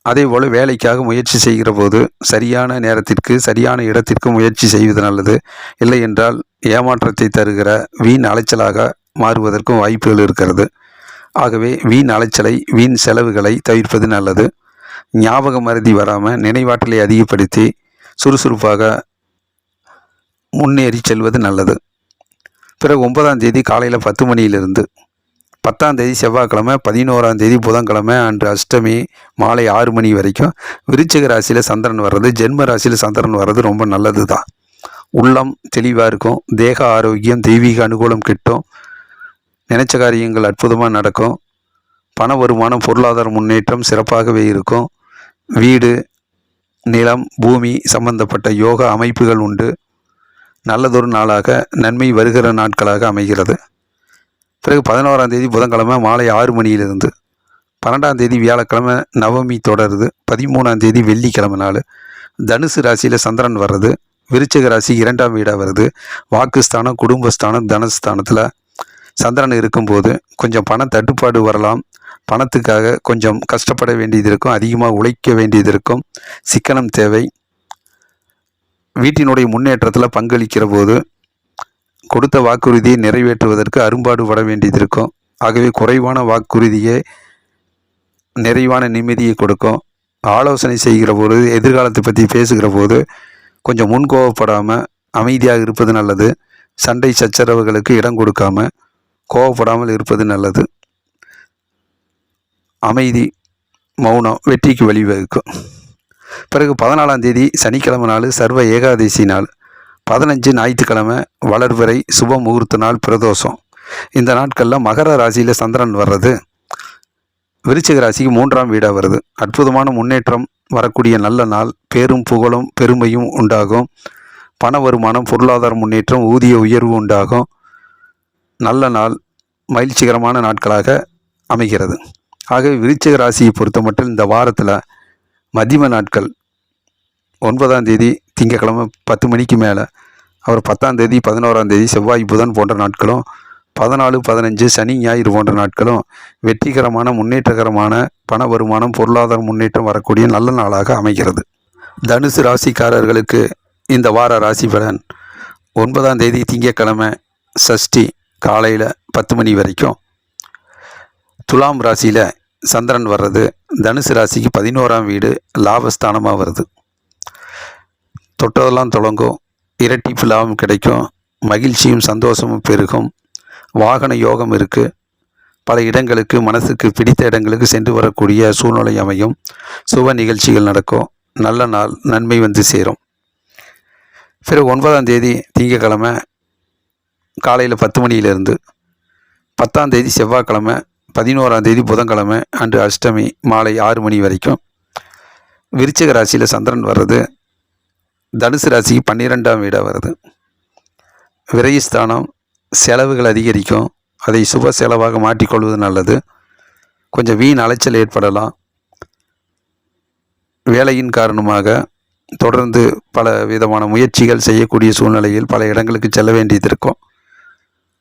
அதேபோல் வேலைக்காக முயற்சி செய்கிற போது சரியான நேரத்திற்கு சரியான இடத்திற்கு முயற்சி செய்வது நல்லது. இல்லை என்றால் ஏமாற்றத்தை தருகிற வீண் அலைச்சலாக மாறுவதற்கும் வாய்ப்புகள் இருக்கிறது. ஆகவே வீண் அலைச்சலை, வீண் செலவுகளை தவிர்ப்பது நல்லது. ஞாபக மறதி வராமல் நினைவாற்றலை அதிகப்படுத்தி சுறுசுறுப்பாக முன்னேறி செல்வது நல்லது. பிறகு 9ஆம் தேதி காலையில் 10 மணியிலிருந்து 10ஆம் தேதி செவ்வாய்க்கிழமை, 11ஆம் தேதி புதன்கிழமை அன்று அஷ்டமி மாலை 6 மணி வரைக்கும் விருச்சிக ராசியில் சந்திரன் வர்றது, ஜென்ம ராசியில் சந்திரன் வர்றது ரொம்ப நல்லது தான். உள்ளம் தெளிவாக இருக்கும். தேக ஆரோக்கியம், தெய்வீக அனுகூலம் கிட்டும். நினைச்ச காரியங்கள் அற்புதமாக நடக்கும். பண வருமானம், பொருளாதார முன்னேற்றம் சிறப்பாகவே இருக்கும். வீடு, நிலம், பூமி சம்பந்தப்பட்ட யோக அமைப்புகள் உண்டு. நல்லதொரு நாளாக, நன்மை வருகிற நாட்களாக அமைகிறது. பிறகு 11ஆம் தேதி புதன்கிழமை மாலை 6 மணியிலிருந்து 12ஆம் தேதி வியாழக்கிழமை நவமி தொடருது. 13ஆம் தேதி வெள்ளிக்கிழமை நாள் தனுசு ராசியில் சந்திரன் வர்றது. விருச்சிக ராசி 2ஆம் வீடாக வருது. வாக்குஸ்தானம், குடும்பஸ்தானம், தனஸ்தானத்தில் சந்திரன் இருக்கும்போது கொஞ்சம் பண தட்டுப்பாடு வரலாம். பணத்துக்காக கொஞ்சம் கஷ்டப்பட வேண்டியது இருக்கும். அதிகமாக உழைக்க வேண்டியது இருக்கும். சிக்கனம் தேவை. வீட்டினுடைய முன்னேற்றத்தில் பங்களிக்கிற போது கொடுத்த வாக்குறுதியை நிறைவேற்றுவதற்கு அரும்பாடுபட வேண்டியது இருக்கும். ஆகவே குறைவான வாக்குறுதியை நிறைவான நிம்மதியை கொடுக்கும். ஆலோசனை செய்கிற போது, எதிர்காலத்தை பற்றி பேசுகிற போது கொஞ்சம் முன்கோவப்படாமல் அமைதியாக இருப்பது நல்லது. சண்டை சச்சரவுகளுக்கு இடம் கொடுக்காமல் கோவப்படாமல் இருப்பது நல்லது. அமைதி, மௌனம் வெற்றிக்கு வழிவகுக்கும். பிறகு 14ஆம் தேதி சனிக்கிழமை நாள் சர்வ ஏகாதசி நாள். 15 ஞாயிற்றுக்கிழமை வளர்பிறை சுப முகூர்த்த நாள் பிரதோஷம். இந்த நாட்களில் மகர ராசியில் சந்திரன் வர்றது, விருச்சிக ராசிக்கு 3ஆம் வீடாக வருது. அற்புதமான முன்னேற்றம் வரக்கூடிய நல்ல நாள். பேரும் புகழும் பெருமையும் உண்டாகும். பண வருமானம், பொருளாதார முன்னேற்றம், ஊதிய உயர்வு உண்டாகும். நல்ல நாள், மகிழ்ச்சிகரமான நாட்களாக அமைகிறது. ஆகவே விருச்சிக ராசியை பொறுத்த மட்டும் இந்த வாரத்தில் மதிய நாட்கள் 9ஆம் தேதி திங்கட்கிழமை 10 மணிக்கு மேலே, அவர் 10ஆம் தேதி 11ஆம் தேதி செவ்வாய் புதன் போன்ற நாட்களும், 14, 15 சனி ஞாயிறு போன்ற நாட்களும் வெற்றிகரமான முன்னேற்றகரமான பண வருமானம், பொருளாதார முன்னேற்றம் வரக்கூடிய நல்ல நாளாக அமைகிறது. தனுசு ராசிக்காரர்களுக்கு இந்த வார ராசி பலன். 9ஆம் தேதி திங்கட்கிழமை சஷ்டி காலையில் 10 மணி வரைக்கும். துலாம் ராசியில் சந்திரன் வர்றது, தனுசு ராசிக்கு 11ஆம் வீடு லாபஸ்தானமாக வருது. தொட்டதெல்லாம் தொடங்கும். இரட்டிப்பு லாபம் கிடைக்கும். மகிழ்ச்சியும் சந்தோஷமும் பெருகும். வாகன யோகம் இருக்குது. பல இடங்களுக்கு, மனசுக்கு பிடித்த இடங்களுக்கு சென்று வரக்கூடிய சூழ்நிலை அமையும். சுப நிகழ்ச்சிகள் நடக்கும். நல்ல நாள், நன்மை வந்து சேரும். பிறகு 9ஆம் தேதி திங்கட்கிழமை காலையில் 10 மணியிலிருந்து 10ஆம் தேதி செவ்வாய்க்கிழமை 11ஆம் தேதி புதன்கிழமை அன்று அஷ்டமி மாலை 6 மணி வரைக்கும். விருச்சிக ராசியில் சந்திரன் வர்றது தனுசு ராசிக்கு 12ஆம் வீடாக வருது. விரயஸ்தானம், செலவுகள் அதிகரிக்கும். அதை சுப செலவாக மாற்றிக்கொள்வது நல்லது. கொஞ்சம் வீண் அலைச்சல் ஏற்படலாம். வேலையின் காரணமாக தொடர்ந்து பல விதமான முயற்சிகள் செய்யக்கூடிய சூழ்நிலையில் பல இடங்களுக்கு செல்ல வேண்டியது இருக்கும்.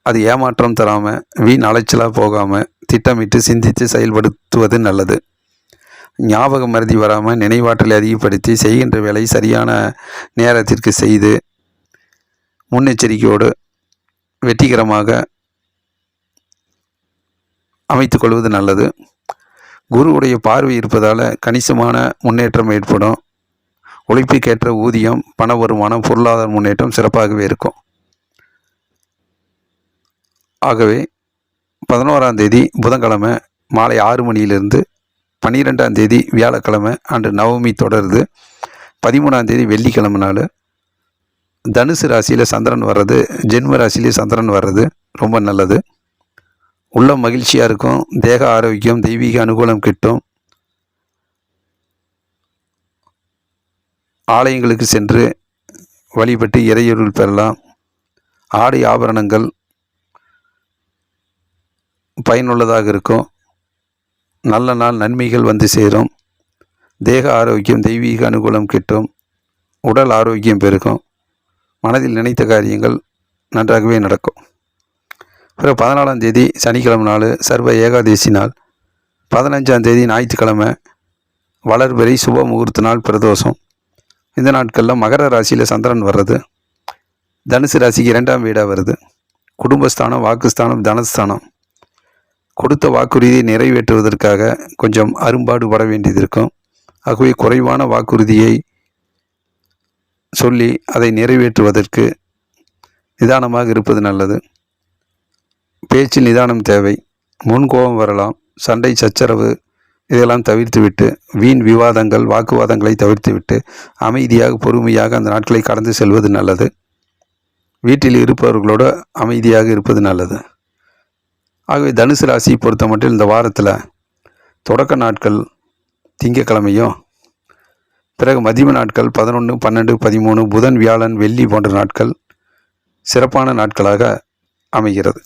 அது ஏமாற்றம் தராமல் வீண் அலைச்சலாக போகாமல் திட்டமிட்டு சிந்தித்து செயல்படுத்துவது நல்லது. ஞாபக மறதி வராமல் நினைவாற்றலை அதிகப்படுத்தி செய்கின்ற வேலை சரியான நேரத்திற்கு செய்து முன்னெச்சரிக்கையோடு வெற்றிகரமாக அமைத்து கொள்வது நல்லது. குருவுடைய பார்வை இருப்பதால் கணிசமான முன்னேற்றம் ஏற்படும். உழைப்புக்கேற்ற ஊதியம், பண வருமானம், பொருளாதார முன்னேற்றம் சிறப்பாகவே இருக்கும். ஆகவே 11ஆம் தேதி புதன்கிழமை மாலை 6 மணியிலிருந்து 12ஆம் தேதி வியாழக்கிழமை அன்று நவமி தொடருது. 13ஆம் தேதி வெள்ளிக்கிழமை நாள் தனுசு ராசியில் சந்திரன் வர்றது, ஜென்ம ராசியிலே சந்திரன் வர்றது ரொம்ப நல்லது. உள்ள மகிழ்ச்சியாக இருக்கும். தேக ஆரோக்கியம், தெய்வீக அனுகூலம் கிட்டும். ஆலயங்களுக்கு சென்று வழிபட்டு இறையருள் பெறலாம். ஆடை ஆபரணங்கள் பயனுள்ளதாக இருக்கும். நல்ல நாள் நன்மைகள் வந்து சேரும். தேக ஆரோக்கியம், தெய்வீக அனுகூலம் கிட்டும். உடல் ஆரோக்கியம் பெருகும். மனதில் நினைத்த காரியங்கள் நன்றாகவே நடக்கும். பிறகு 14ஆம் தேதி சனிக்கிழமை நாள் சர்வ ஏகாதேசி நாள். 15ஆம் தேதி ஞாயிற்றுக்கிழமை வளர்பிறை சுப முகூர்த்த நாள், பிரதோஷம். இந்த நாட்களில் மகர ராசியில் சந்திரன் வர்றது தனுசு ராசிக்கு 2ஆம் வீடாக வருது. குடும்பஸ்தானம், வாக்குஸ்தானம், தனஸ்தானம். கொடுத்த வாக்குறுதியை நிறைவேற்றுவதற்காக கொஞ்சம் அரும்பாடுபட வேண்டியது இருக்கும். ஆகவே குறைவான வாக்குறுதியை சொல்லி அதை நிறைவேற்றுவதற்கு நிதானமாக இருப்பது நல்லது. பேச்சில் நிதானம் தேவை. முன்கோபம் வரலாம். சண்டை சச்சரவு இதெல்லாம் தவிர்த்துவிட்டு, வீண் விவாதங்கள், வாக்குவாதங்களை தவிர்த்துவிட்டு அமைதியாக பொறுமையாக அந்த நாட்களை கடந்து செல்வது நல்லது. வீட்டில் இருப்பவர்களோடு அமைதியாக இருப்பது நல்லது. ஆகவே தனுசு ராசியை பொறுத்த மட்டும் இந்த வாரத்தில் தொடக்க நாட்கள் திங்கக்கிழமையும், பிறகு மதிய நாட்கள் 11, 12, 13, புதன், வியாழன், வெள்ளி போன்ற நாட்கள் சிறப்பான நாட்களாக அமைகிறது.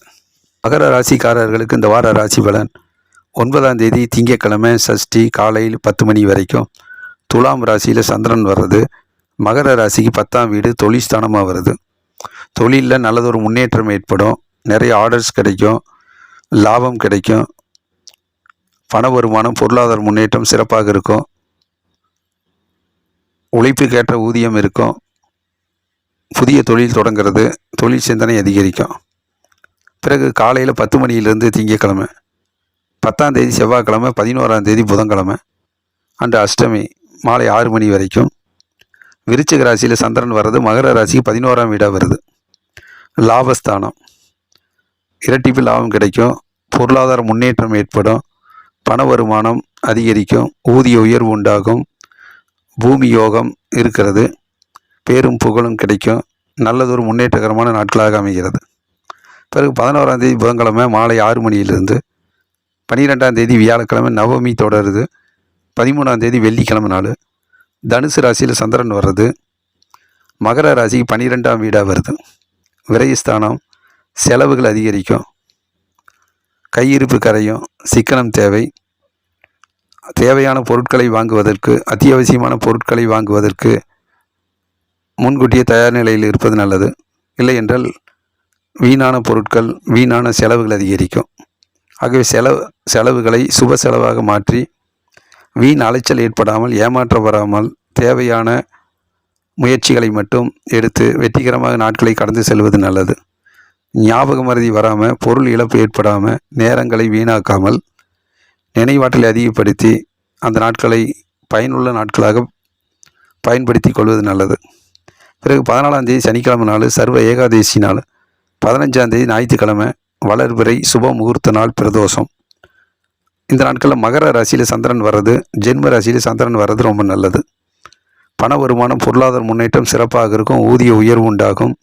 மகர ராசிக்காரர்களுக்கு இந்த வார ராசி பலன்: 9ஆம் தேதி திங்கக்கிழமை சஷ்டி காலையில் 10 மணி வரைக்கும் துலாம் ராசியில் சந்திரன் வர்றது மகர ராசிக்கு 10ஆம் வீடு தொழில்ஸ்தானமாக வருது. தொழிலில் நல்லதொரு முன்னேற்றம் ஏற்படும். நிறைய ஆர்டர்ஸ் கிடைக்கும். லாபம் கிடைக்கும். பண வருமானம், பொருளாதார முன்னேற்றம் சிறப்பாக இருக்கும். உழைப்புக்கேற்ற ஊதியம் இருக்கும். புதிய தொழில் தொடங்கிறது, தொழில் சிந்தனை அதிகரிக்கும். பிறகு காலையில் 10 மணியிலிருந்து திங்கக்கிழமை, 10ஆம் தேதி செவ்வாய்க்கிழமை, 11ஆம் தேதி புதன்கிழமை அன்று அஷ்டமி மாலை 6 மணி வரைக்கும் விருச்சிக ராசியில் சந்திரன் வர்றது மகர ராசிக்கு 11ஆம் வீடாக வருது. லாபஸ்தானம். இரட்டிப்பு லாபம் கிடைக்கும். பொருளாதார முன்னேற்றம் ஏற்படும். பண வருமானம் அதிகரிக்கும். ஊதிய உயர்வு உண்டாகும். பூமி யோகம் இருக்கிறது. பேரும் புகழும் கிடைக்கும். நல்லதொரு முன்னேற்றகரமான நாட்களாக அமைகிறது. பிறகு 11ஆம் தேதி புதன்கிழமை மாலை 6 மணியிலிருந்து 12ஆம் தேதி வியாழக்கிழமை நவமி தொடருது. 13ஆம் தேதி வெள்ளிக்கிழமை நாள் தனுசு ராசியில் சந்திரன் வர்றது மகர ராசிக்கு 12ஆம் வீடாக வருது. விரயஸ்தானம். செலவுகள் அதிகரிக்கும். கையிருப்பு கரையும். சிக்கனம் தேவை. தேவையான பொருட்களை வாங்குவதற்கு, அத்தியாவசியமான பொருட்களை வாங்குவதற்கு முன்கூட்டியே தயார் நிலையில் இருப்பது நல்லது. இல்லை என்றால் வீணான பொருட்கள், வீணான செலவுகள் அதிகரிக்கும். ஆகவே செலவுகளை சுப செலவாக மாற்றி வீண் அலைச்சல் ஏற்படாமல், ஏமாற்றம் வராமல் தேவையான முயற்சிகளை மட்டும் எடுத்து வெற்றிகரமாக நாட்களை கடந்து செல்வது நல்லது. ஞாபக மறதி வராமல், பொருள் இழப்பு ஏற்படாமல், நேரங்களை வீணாக்காமல் நினைவாற்றலை அதிகப்படுத்தி அந்த நாட்களை பயனுள்ள நாட்களாக பயன்படுத்தி கொள்வது நல்லது. பிறகு 14ஆம் தேதி சனிக்கிழமை நாள் சர்வ ஏகாதேசி நாள். 15ஆம் தேதி ஞாயிற்றுக்கிழமை வளர்பிறை சுப முகூர்த்த நாள், பிரதோஷம். இந்த நாட்களில் மகர ராசியில் சந்திரன் வர்றது, ஜென்ம ராசியில் சந்திரன் வர்றது ரொம்ப நல்லது. பண வருமானம், பொருளாதார முன்னேற்றம் சிறப்பாக இருக்கும். ஊதிய உயர்வு உண்டாகும்.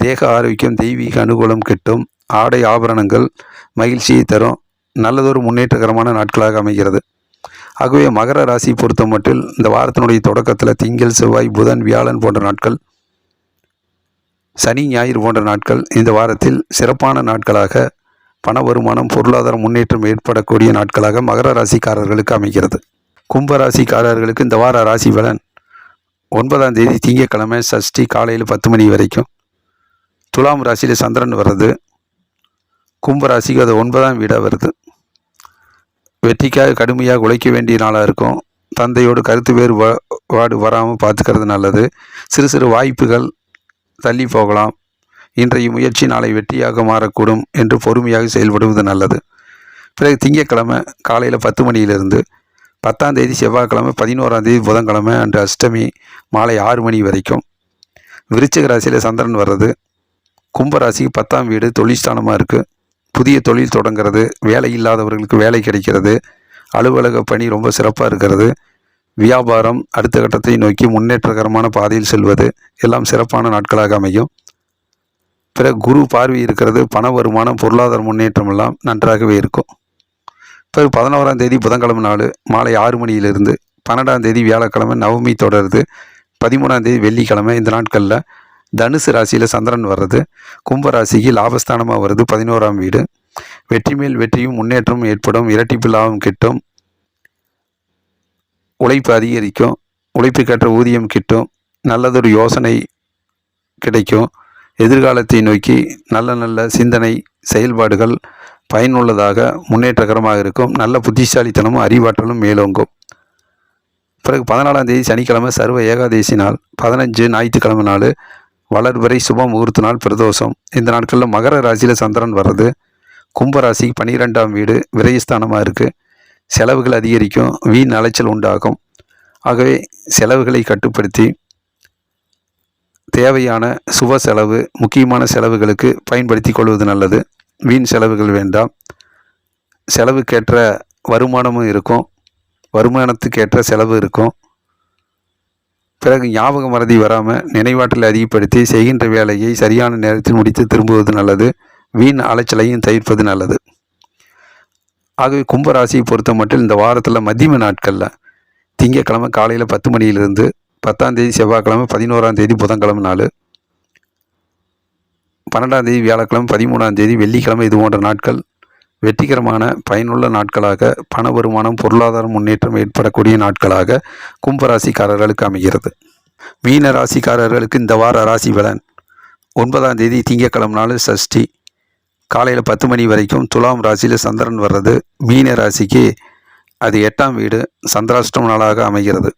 தேக ஆரோக்கியம், தெய்வீக அனுகூலம் கிட்டும். ஆடை ஆபரணங்கள் மகிழ்ச்சியை தரும். நல்லதொரு முன்னேற்றகரமான நாட்களாக அமைகிறது. ஆகவே மகர ராசி பொறுத்த மட்டில் இந்த வாரத்தினுடைய தொடக்கத்தில் திங்கள், செவ்வாய், புதன், வியாழன் போன்ற நாட்கள், சனி, ஞாயிறு போன்ற நாட்கள் இந்த வாரத்தில் சிறப்பான நாட்களாக பண வருமானம், பொருளாதார முன்னேற்றம் ஏற்படக்கூடிய நாட்களாக மகர ராசிக்காரர்களுக்கு அமைகிறது. கும்ப ராசிக்காரர்களுக்கு இந்த வார ராசி பலன் 9ஆம் தேதி திங்கட்கிழமை சஷ்டி காலையில் 10 மணி வரைக்கும் துலாம் ராசியில் சந்திரன் வர்றது. கும்பராசிக்கு அது 9ஆம் வீடாக வருது. வெற்றிக்காக கடுமையாக உழைக்க வேண்டிய நாளாக இருக்கும். தந்தையோடு கருத்து வேறுபாடு வராமல் பார்த்துக்கிறது நல்லது. சிறு சிறு வாய்ப்புகள் தள்ளி போகலாம். இன்றைய முயற்சி நாளை வெற்றியாக மாறக்கூடும் என்று பொறுமையாக செயல்படுவது நல்லது. பிறகு திங்கட்கிழமை காலையில் 10 மணியிலிருந்து 10ஆம் தேதி செவ்வாய்க்கிழமை, 11ஆம் தேதி புதன்கிழமை அன்று அஷ்டமி மாலை 6 மணி வரைக்கும் விருச்சிக ராசியில் சந்திரன் வர்றது. கும்பராசிக்கு 10ஆம் வீடு தொழில்ஸ்தானமாக இருக்குது. புதிய தொழில் தொடங்கிறது, வேலை இல்லாதவர்களுக்கு வேலை கிடைக்கிறது, அலுவலக பணி ரொம்ப சிறப்பாக இருக்கிறது, வியாபாரம் அடுத்த கட்டத்தை நோக்கி முன்னேற்றகரமான பாதையில் செல்வது எல்லாம் சிறப்பான நாட்களாக அமையும். பிறகு குரு பார்வை இருக்கிறது. பண வருமானம், பொருளாதார முன்னேற்றம் எல்லாம் நன்றாகவே இருக்கும். பிறகு 11ஆம் தேதி புதன்கிழமை நாள் மாலை 6 மணியிலிருந்து 12ஆம் தேதி வியாழக்கிழமை நவமி தொடருது. 13ஆம் தேதி வெள்ளிக்கிழமை இந்த நாட்களில் தனுசு ராசியில் சந்திரன் வர்றது. கும்பராசிக்கு லாபஸ்தானமாக வருது, 11ஆம் வீடு. வெற்றி மேல் வெற்றியும் முன்னேற்றமும் ஏற்படும். இரட்டிப்பு லாபம் கிட்டும். உழைப்பு அதிகரிக்கும். உழைப்புக்கேற்ற ஊதியம் கிட்டும். நல்லதொரு யோசனை கிடைக்கும். எதிர்காலத்தை நோக்கி நல்ல நல்ல சிந்தனை செயல்பாடுகள் பயனுள்ளதாக முன்னேற்றகரமாக இருக்கும். நல்ல புத்திசாலித்தனமும் அறிவாற்றலும் மேலோங்கும். பிறகு 14ஆம் தேதி சனிக்கிழமை சர்வ ஏகாதேசி நாள். 15 ஞாயிற்றுக்கிழமை நாள் வளர்வரை சுப முகூர்த்த நாள், பிரதோஷம். இந்த நாட்களில் மகர ராசியில் சந்திரன் வர்றது. கும்பராசிக்கு 12ஆம் வீடு விரயஸ்தானமாக இருக்குது. செலவுகள் அதிகரிக்கும். வீண் அலைச்சல் உண்டாகும். ஆகவே செலவுகளை கட்டுப்படுத்தி தேவையான சுப செலவு, முக்கியமான செலவுகளுக்கு பயன்படுத்தி கொள்வது நல்லது. வீண் செலவுகள் வேண்டாம். செலவுக்கேற்ற வருமானமும் இருக்கும். வருமானத்துக்கேற்ற செலவு இருக்கும். பிறகு ஞாபக மறதி வராமல் நினைவாற்றலை அதிகப்படுத்தி செய்கின்ற வேலையை சரியான நேரத்தில் முடித்து திரும்புவது நல்லது. வீண் அலைச்சலையும் தவிர்ப்பது நல்லது. ஆகவே கும்பராசியை பொறுத்த மட்டும் இந்த வாரத்தில் மத்தியம நாட்களில் திங்கட்கிழமை காலையில் 10 மணியிலிருந்து 10ஆம் தேதி செவ்வாய்க்கிழமை, 11ஆம் தேதி புதன்கிழமை நாள், 12ஆம் தேதி வியாழக்கிழமை, 13ஆம் தேதி வெள்ளிக்கிழமை இது போன்ற நாட்கள் வெற்றிகரமான பயனுள்ள நாட்களாக பண வருமானம், பொருளாதார முன்னேற்றம் ஏற்படக்கூடிய நாட்களாக கும்பராசிக்காரர்களுக்கு அமைகிறது. மீன ராசிக்காரர்களுக்கு இந்த வார ராசி பலன் 9ஆம் தேதி திங்கட்கிழமை நாள் சஷ்டி காலையில் 10 மணி வரைக்கும் துலாம் ராசியில் சந்திரன் வர்றது. மீன ராசிக்கு அது 8ஆம் வீடு சந்திராஷ்டம நாளாக அமைகிறது.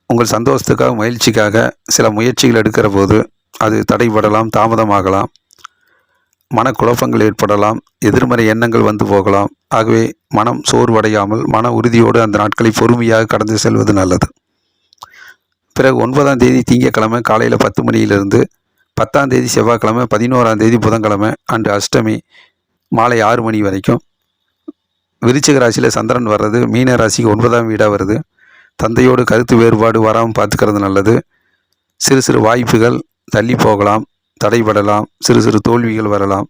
உங்கள் சந்தோஷத்துக்காக, மகிழ்ச்சிக்காக சில முயற்சிகள் எடுக்கிற போது அது தடைபடலாம், தாமதமாகலாம், மனக்குழப்பங்கள் ஏற்படலாம், எதிர்மறை எண்ணங்கள் வந்து போகலாம். ஆகவே மனம் சோர்வடையாமல் மன உறுதியோடு அந்த நாட்களை பொறுமையாக கடந்து செல்வது நல்லது. பிறகு 9ஆம் தேதி திங்கட்கிழமை காலையில் 10 மணியிலிருந்து 10ஆம் தேதி செவ்வாய்க்கிழமை, 11ஆம் தேதி புதன்கிழமை அன்று அஷ்டமி மாலை 6 மணி வரைக்கும் விருச்சிக ராசியில் சந்திரன் வர்றது. மீன ராசிக்கு 9ஆம் வீடாக வருது. தந்தையோடு கருத்து வேறுபாடு வராமல் பார்த்துக்கிறது நல்லது. சிறு சிறு வாய்ப்புகள் தள்ளி போகலாம், தடைபடலாம், சிறு சிறு தோல்விகள் வரலாம்.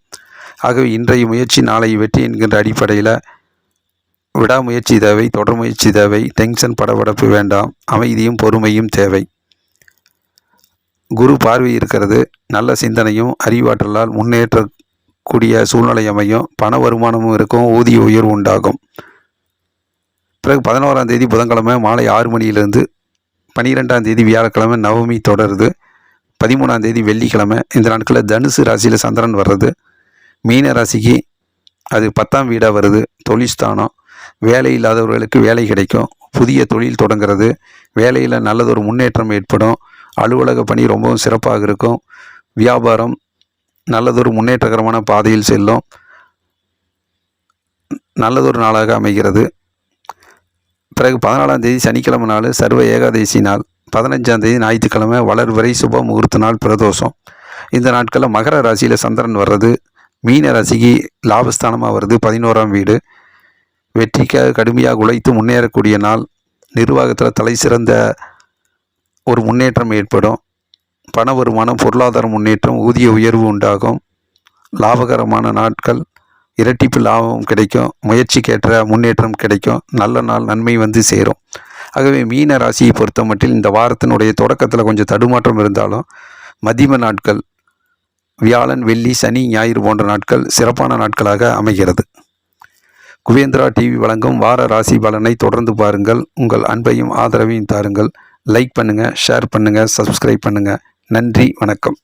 ஆகவே இன்றைய முயற்சி நாளை வெற்றி என்கின்ற அடிப்படையில் விடாமுயற்சி தேவை, தொடர் முயற்சி தேவை. டென்ஷன் படபடப்பு வேண்டாம். அமைதியும் பொறுமையும் தேவை. குரு பார்வை இருக்கிறது. நல்ல சிந்தனையும் அறிவாற்றலால் முன்னேற்றக்கூடிய சூழ்நிலை அமையும். பண வருமானமும் இருக்கும். ஊதிய உயர்வு உண்டாகும். பிறகு 11ஆம் தேதி புதன்கிழமை மாலை 6 மணியிலிருந்து 12ஆம் தேதி வியாழக்கிழமை நவமி தொடருது. 13ஆம் தேதி வெள்ளிக்கிழமை இந்த நாட்களில் தனுசு ராசியில் சந்திரன் வர்றது. மீன ராசிக்கு அது 10ஆம் வீடாக வருது. தொழில்ஸ்தானம். வேலை இல்லாதவர்களுக்கு வேலை கிடைக்கும். புதிய தொழில் தொடங்கிறது. வேலையில் நல்லதொரு முன்னேற்றம் ஏற்படும். அலுவலக பணி ரொம்பவும் சிறப்பாக இருக்கும். வியாபாரம் நல்லதொரு முன்னேற்றகரமான பாதையில் செல்லும். நல்லதொரு நாளாக அமைகிறது. பிறகு 14ஆம் தேதி சனிக்கிழமை நாள் சர்வ ஏகாதேசி நாள். 15ஆம் தேதி ஞாயிற்றுக்கிழமை வளர்வரை சுப முகூர்த்த நாள், பிரதோஷம். இந்த நாட்களில் மகர ராசியில் சந்திரன் வர்றது. மீன ராசிக்கு லாபஸ்தானமாக வருது, 11ஆம் வீடு. வெற்றிக்காக கடுமையாக உழைத்து முன்னேறக்கூடிய நாள். நிர்வாகத்தில் தலை சிறந்த ஒரு முன்னேற்றம் ஏற்படும். பண வருமானம், பொருளாதார முன்னேற்றம், ஊதிய உயர்வு உண்டாகும். லாபகரமான நாட்கள் இரட்டிப்பு லாபம் கிடைக்கும், முயற்சிக்கேற்ற முன்னேற்றம் கிடைக்கும், நல்ல நாள் நன்மை வந்து சேரும். ஆகவே மீன ராசியை பொறுத்த மட்டில் இந்த வாரத்தினுடைய தொடக்கத்தில் கொஞ்சம் தடுமாற்றம் இருந்தாலும் மதிம நாட்கள் வியாழன், வெள்ளி, சனி, ஞாயிறு போன்ற நாட்கள் சிறப்பான நாட்களாக அமைகிறது. குபேந்திரா டிவி வழங்கும் வார ராசி பலனை தொடர்ந்து பாருங்கள். உங்கள் அன்பையும் ஆதரவையும் தாருங்கள். லைக் பண்ணுங்கள், ஷேர் பண்ணுங்கள், சப்ஸ்கிரைப் பண்ணுங்கள். நன்றி, வணக்கம்.